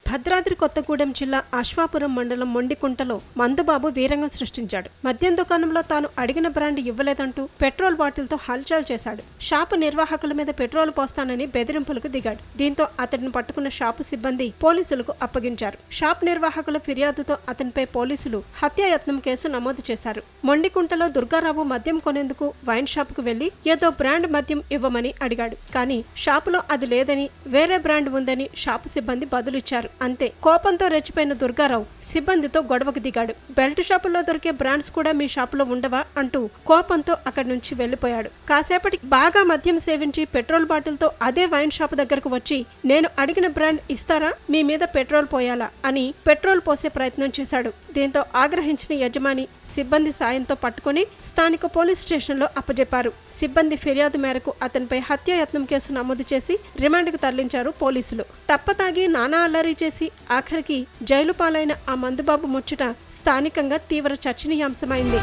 భద్రాద్రి కొత్తగూడెం జిల్లా అశ్వాపురం మండలం మొండికుంటలో మందుబాబు వీరంగం సృష్టించాడు. మద్యం దుకాణంలో తాను అడిగిన బ్రాండ్ ఇవ్వలేదంటూ పెట్రోల్ బాటిల్తో హల్చల్ చేశాడు. షాపు నిర్వాహకుల మీద పెట్రోల్ పోస్తానని బెదిరింపులకు దిగాడు. దీంతో అతడిని పట్టుకున్న షాపు సిబ్బంది పోలీసులకు అప్పగించారు. షాపు నిర్వాహకుల ఫిర్యాదుతో అతనిపై పోలీసులు హత్యాయత్నం కేసు నమోదు చేశారు. మొండికుంటలో దుర్గారావు మద్యం కొనేందుకు వైన్ షాపుకు వెళ్లి ఏదో బ్రాండ్ మద్యం ఇవ్వమని అడిగాడు. కానీ షాపులో అది లేదని, వేరే బ్రాండ్ ఉందని షాపు సిబ్బంది బదులిచ్చారు. అంతే. కోపంతో రెచ్చిపోయిన దుర్గారావు సిబ్బందితో గొడవకు దిగాడు. బెల్ట్ షాపుల్లో దొరికే బ్రాండ్స్ కూడా మీ షాపులో ఉండవా అంటూ కోపంతో అక్కడి నుంచి వెళ్లిపోయాడు. కాసేపటికి బాగా మద్యం సేవించి పెట్రోల్ బాటిల్తో అదే వైన్ షాపు దగ్గరకు వచ్చి, నేను అడిగిన బ్రాండ్ ఇస్తారా, మీ మీద పెట్రోల్ పోయాలా అని పెట్రోల్ పోసే ప్రయత్నం చేశాడు. దీంతో ఆగ్రహించిన యజమాని సిబ్బంది సాయంతో పట్టుకుని స్థానిక పోలీస్ స్టేషన్లో అప్పజెప్పారు. సిబ్బంది ఫిర్యాదు మేరకు అతనిపై హత్యాయత్నం కేసు నమోదు చేసి రిమాండ్కు తరలించారు పోలీసులు. తప్పతాగి నానా అల్లరి చేసి ఆఖరికి జైలు పాలైన ఆ మందుబాబు ముచ్చట స్థానికంగా తీవ్ర చర్చనీయాంశమైంది.